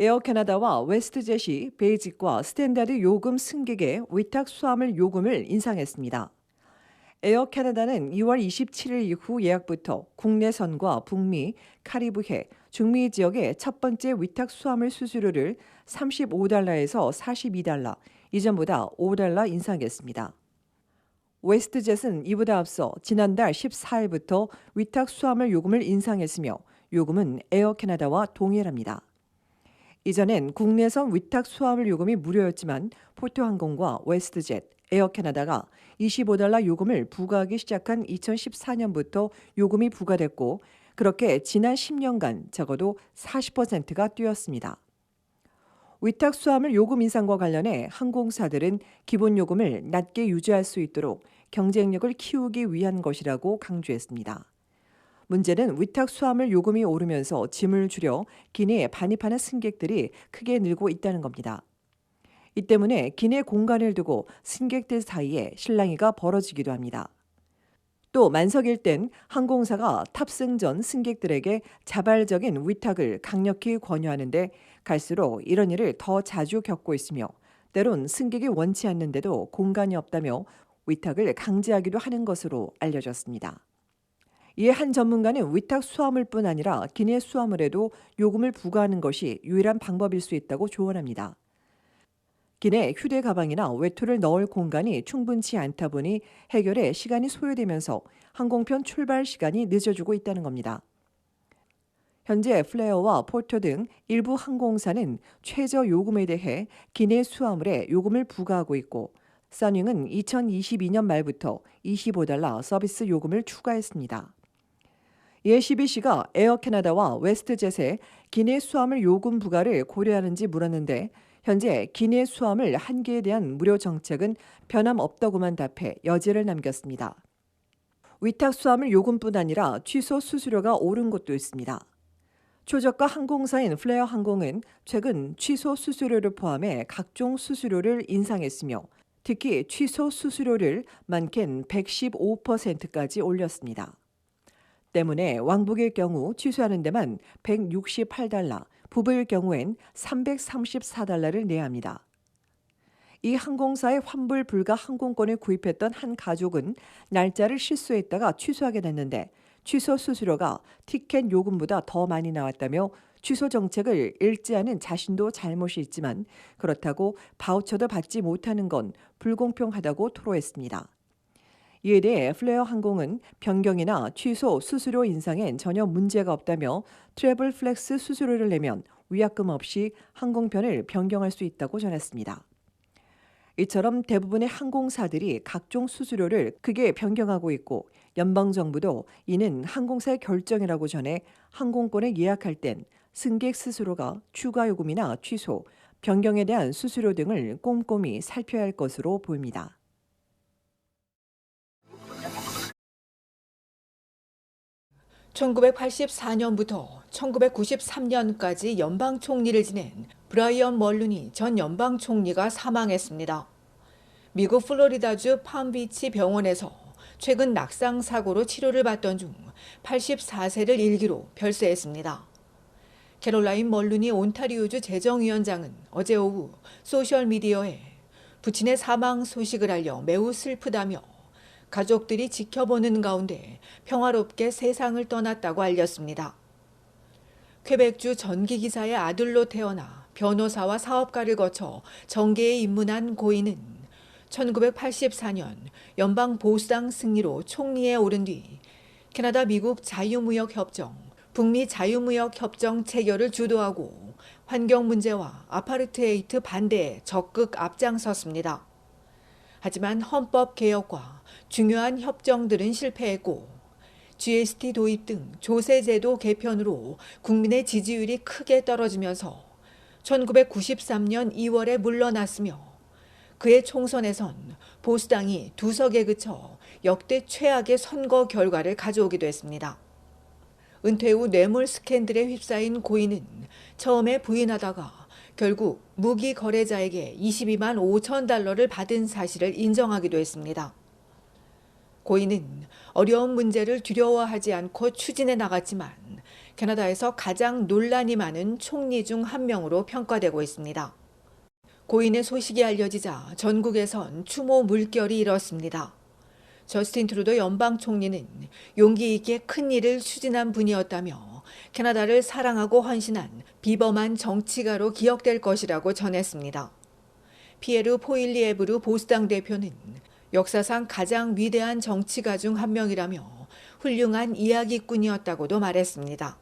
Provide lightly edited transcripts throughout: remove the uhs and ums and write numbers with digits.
에어 캐나다와 웨스트젯이 베이직과 스탠다드 요금 승객의 위탁 수화물 요금을 인상했습니다. 에어 캐나다는 2월 27일 이후 예약부터 국내선과 북미, 카리브해, 중미 지역의 첫 번째 위탁 수화물 수수료를 35달러에서 42달러, 이전보다 5달러 인상했습니다. 웨스트젯은 이보다 앞서 지난달 14일부터 위탁 수화물 요금을 인상했으며 요금은 에어 캐나다와 동일합니다. 이전엔 국내선 위탁 수화물 요금이 무료였지만 포토항공과 웨스트젯, 에어 캐나다가 25달러 요금을 부과하기 시작한 2014년부터 요금이 부과됐고 그렇게 지난 10년간 적어도 40%가 뛰었습니다. 위탁 수화물 요금 인상과 관련해 항공사들은 기본 요금을 낮게 유지할 수 있도록 경쟁력을 키우기 위한 것이라고 강조했습니다. 문제는 위탁 수화물 요금이 오르면서 짐을 줄여 기내에 반입하는 승객들이 크게 늘고 있다는 겁니다. 이 때문에 기내 공간을 두고 승객들 사이에 실랑이가 벌어지기도 합니다. 또 만석일 땐 항공사가 탑승 전 승객들에게 자발적인 위탁을 강력히 권유하는데 갈수록 이런 일을 더 자주 겪고 있으며 때론 승객이 원치 않는데도 공간이 없다며 위탁을 강제하기도 하는 것으로 알려졌습니다. 이에 한 전문가는 위탁 수화물뿐 아니라 기내 수화물에도 요금을 부과하는 것이 유일한 방법일 수 있다고 조언합니다. 기내 휴대 가방이나 외투를 넣을 공간이 충분치 않다 보니 해결에 시간이 소요되면서 항공편 출발 시간이 늦어지고 있다는 겁니다. 현재 플레어와 포터 등 일부 항공사는 최저 요금에 대해 기내 수화물에 요금을 부과하고 있고 써닝은 2022년 말부터 25달러 서비스 요금을 추가했습니다. 이에 CBC가 에어 캐나다와 웨스트젯의 기내 수화물 요금 부과를 고려하는지 물었는데 현재 기내 수화물 한 개에 대한 무료 정책은 변함없다고만 답해 여지를 남겼습니다. 위탁 수화물 요금뿐 아니라 취소 수수료가 오른 곳도 있습니다. 초저가 항공사인 플레어 항공은 최근 취소 수수료를 포함해 각종 수수료를 인상했으며 특히 취소 수수료를 많게는 115%까지 올렸습니다. 때문에 왕복일 경우 취소하는 데만 168달러, 부부일 경우엔 334달러를 내야 합니다. 이 항공사의 환불 불가 항공권을 구입했던 한 가족은 날짜를 실수했다가 취소하게 됐는데 취소 수수료가 티켓 요금보다 더 많이 나왔다며 취소 정책을 읽지 않은 자신도 잘못이 있지만 그렇다고 바우처도 받지 못하는 건 불공평하다고 토로했습니다. 이에 대해 플레어 항공은 변경이나 취소 수수료 인상엔 전혀 문제가 없다며 트래블 플렉스 수수료를 내면 위약금 없이 항공편을 변경할 수 있다고 전했습니다. 이처럼 대부분의 항공사들이 각종 수수료를 크게 변경하고 있고 연방정부도 이는 항공사의 결정이라고 전해 항공권을 예약할 땐 승객 스스로가 추가 요금이나 취소, 변경에 대한 수수료 등을 꼼꼼히 살펴야 할 것으로 보입니다. (1984년부터) (1993년까지) 연방 총리를 지낸 브라이언 멀룬이 전 연방 총리가 사망했습니다. 미국 플로리다주 팜비치 병원에서 최근 낙상 사고로 치료를 받던 중 84세를 일기로 별세했습니다. 캐롤라인 멀룬이 온타리오주 재정위원장은 어제 오후 소셜미디어에 부친의 사망 소식을 알려 매우 슬프다며 가족들이 지켜보는 가운데 평화롭게 세상을 떠났다고 알렸습니다. 퀘벡주 전기기사의 아들로 태어나 변호사와 사업가를 거쳐 정계에 입문한 고인은 1984년 연방 보수당 승리로 총리에 오른 뒤 캐나다 미국 자유무역협정, 북미 자유무역협정 체결을 주도하고 환경 문제와 아파르테이트 반대에 적극 앞장섰습니다. 하지만 헌법 개혁과 중요한 협정들은 실패했고 GST 도입 등 조세제도 개편으로 국민의 지지율이 크게 떨어지면서 1993년 2월에 물러났으며 그해 총선에선 보수당이 2석에 그쳐 역대 최악의 선거 결과를 가져오기도 했습니다. 은퇴 후 뇌물 스캔들에 휩싸인 고인은 처음에 부인하다가 결국 무기 거래자에게 $22만 5천 달러를 받은 사실을 인정하기도 했습니다. 고인은 어려운 문제를 두려워하지 않고 추진해 나갔지만 캐나다에서 가장 논란이 많은 총리 중 한 명으로 평가되고 있습니다. 고인의 소식이 알려지자 전국에선 추모 물결이 일었습니다. 저스틴 트루도 연방 총리는 용기 있게 큰 일을 추진한 분이었다며 캐나다를 사랑하고 헌신한 비범한 정치가로 기억될 것이라고 전했습니다. 피에르 포일리에브르 보수당 대표는 역사상 가장 위대한 정치가 중 한 명이라며 훌륭한 이야기꾼이었다고도 말했습니다.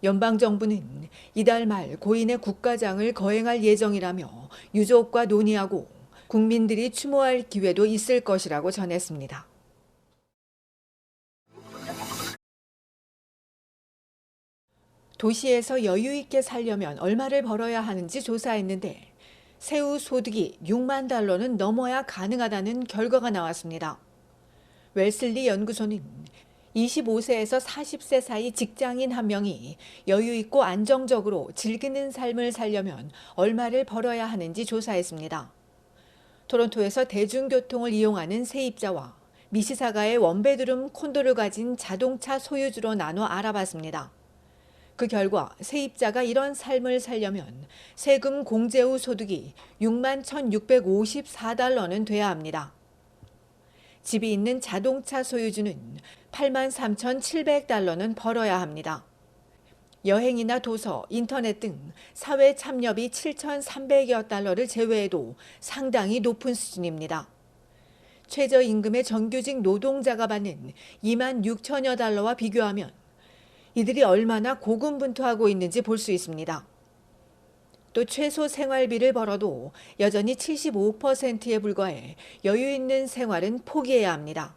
연방정부는 이달 말 고인의 국가장을 거행할 예정이라며 유족과 논의하고 국민들이 추모할 기회도 있을 것이라고 전했습니다. 도시에서 여유 있게 살려면 얼마를 벌어야 하는지 조사했는데 세후 소득이 6만 달러는 넘어야 가능하다는 결과가 나왔습니다. 웰슬리 연구소는 25세에서 40세 사이 직장인 한 명이 여유 있고 안정적으로 즐기는 삶을 살려면 얼마를 벌어야 하는지 조사했습니다. 토론토에서 대중교통을 이용하는 세입자와 미시사가의 원베드룸 콘도를 가진 자동차 소유주로 나눠 알아봤습니다. 그 결과 세입자가 이런 삶을 살려면 세금 공제 후 소득이 6만 1,654달러는 돼야 합니다. 집이 있는 자동차 소유주는 8만 3,700달러는 벌어야 합니다. 여행이나 도서, 인터넷 등 사회 참여비 7,300여 달러를 제외해도 상당히 높은 수준입니다. 최저임금의 정규직 노동자가 받는 2만 6천여 달러와 비교하면 이들이 얼마나 고군분투하고 있는지 볼 수 있습니다. 또 최소 생활비를 벌어도 여전히 75%에 불과해 여유 있는 생활은 포기해야 합니다.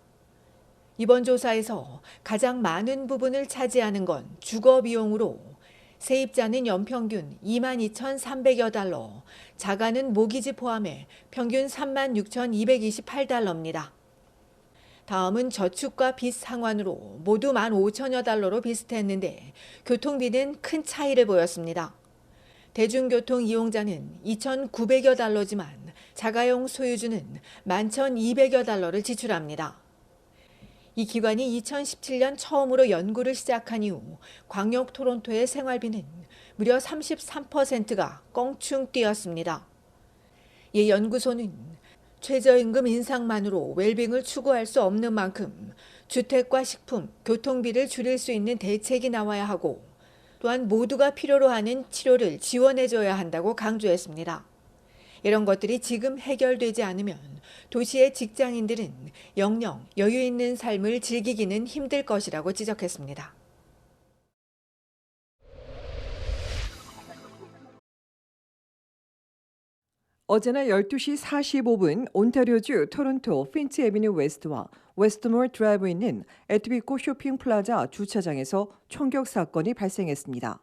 이번 조사에서 가장 많은 부분을 차지하는 건 주거 비용으로 세입자는 연평균 22,300여 달러, 자가는 모기지 포함해 평균 36,228달러입니다. 다음은 저축과 빚 상환으로 모두 15,000여 달러로 비슷했는데 교통비는 큰 차이를 보였습니다. 대중교통 이용자는 2,900여 달러지만 자가용 소유주는 11,200여 달러를 지출합니다. 이 기관이 2017년 처음으로 연구를 시작한 이후 광역 토론토의 생활비는 무려 33%가 껑충 뛰었습니다. 이 연구소는 최저임금 인상만으로 웰빙을 추구할 수 없는 만큼 주택과 식품, 교통비를 줄일 수 있는 대책이 나와야 하고 또한 모두가 필요로 하는 치료를 지원해줘야 한다고 강조했습니다. 이런 것들이 지금 해결되지 않으면 도시의 직장인들은 영영 여유 있는 삶을 즐기기는 힘들 것이라고 지적했습니다. 어제나 12시 45분 온타리오주 토론토 핀치 애비뉴 웨스트와 웨스트몰 드라이브에 있는 에트비코 쇼핑 플라자 주차장에서 총격 사건이 발생했습니다.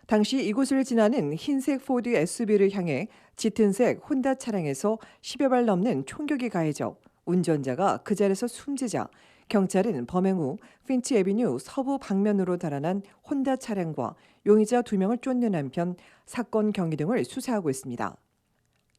당시 이곳을 지나는 흰색 포드 SUV를 향해 짙은색 혼다 차량에서 10여 발 넘는 총격이 가해져 운전자가 그 자리에서 숨지자 경찰은 범행 후 핀치 애비뉴 서부 방면으로 달아난 혼다 차량과 용의자 2명을 쫓는 한편 사건 경위 등을 수사하고 있습니다.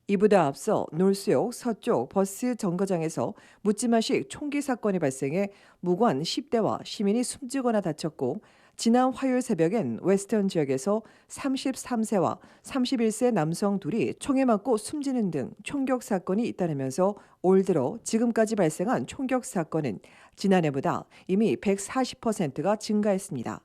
이보다 앞서 놀수역 서쪽 버스 정거장에서 묻지마식 총기 사건이 발생해 무관 10대와 시민이 숨지거나 다쳤고 지난 화요일 새벽엔 웨스턴 지역에서 33세와 31세 남성 둘이 총에 맞고 숨지는 등 총격 사건이 잇따르면서 올 들어 지금까지 발생한 총격 사건은 지난해보다 이미 140%가 증가했습니다.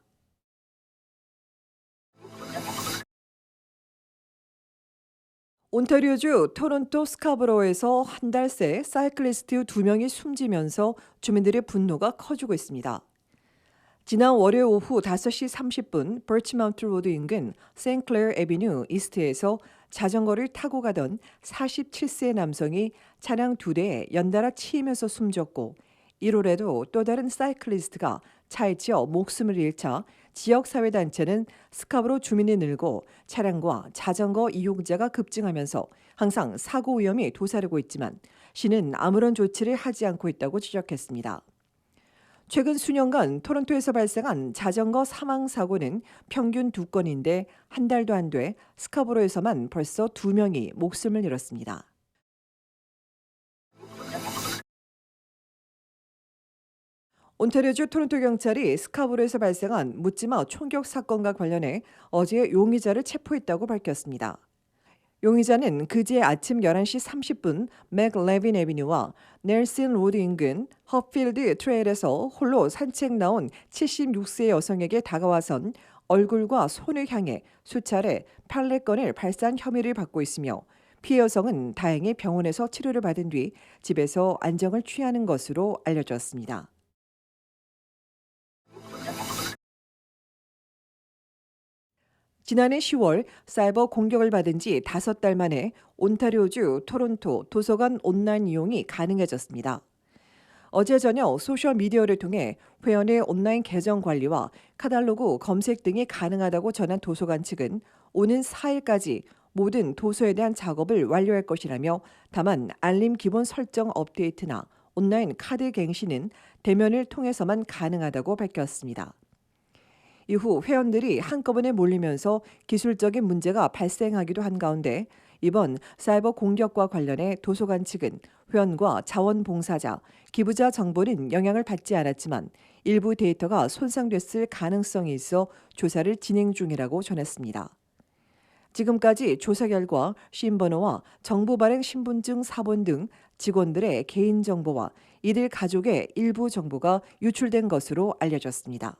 온타리오주 토론토 스카버로에서 한 달 새 사이클리스트 2명이 숨지면서 주민들의 분노가 커지고 있습니다. 지난 월요일 오후 5시 30분 버치마운트 로드 인근 생클레어 애비뉴 이스트에서 자전거를 타고 가던 47세 남성이 차량 2대에 연달아 치이면서 숨졌고 1월에도 또 다른 사이클리스트가 차에 치여 목숨을 잃자 지역사회단체는 스카브로 주민이 늘고 차량과 자전거 이용자가 급증하면서 항상 사고 위험이 도사리고 있지만 시는 아무런 조치를 하지 않고 있다고 지적했습니다. 최근 수년간 토론토에서 발생한 자전거 사망 사고는 평균 2건인데 한 달도 안 돼 스카브로에서만 벌써 2명이 목숨을 잃었습니다. 온타리오주 토론토 경찰이 스카보로에서 발생한 묻지마 총격 사건과 관련해 어제 용의자를 체포했다고 밝혔습니다. 용의자는 그제 아침 11시 30분 맥 레빈 애비뉴와 넬슨 로드 인근 허필드 트레일에서 홀로 산책 나온 76세 여성에게 다가와선 얼굴과 손을 향해 수차례 팔레건을 발사한 혐의를 받고 있으며 피해 여성은 다행히 병원에서 치료를 받은 뒤 집에서 안정을 취하는 것으로 알려졌습니다. 지난해 10월 사이버 공격을 받은 지 5달 만에 온타리오주 토론토 도서관 온라인 이용이 가능해졌습니다. 어제 저녁 소셜미디어를 통해 회원의 온라인 계정 관리와 카탈로그 검색 등이 가능하다고 전한 도서관 측은 오는 4일까지 모든 도서에 대한 작업을 완료할 것이라며 다만 알림 기본 설정 업데이트나 온라인 카드 갱신은 대면을 통해서만 가능하다고 밝혔습니다. 이후 회원들이 한꺼번에 몰리면서 기술적인 문제가 발생하기도 한 가운데 이번 사이버 공격과 관련해 도서관 측은 회원과 자원봉사자, 기부자 정보는 영향을 받지 않았지만 일부 데이터가 손상됐을 가능성이 있어 조사를 진행 중이라고 전했습니다. 지금까지 조사 결과 신번호와 정부 발행 신분증 사본 등 직원들의 개인정보와 이들 가족의 일부 정보가 유출된 것으로 알려졌습니다.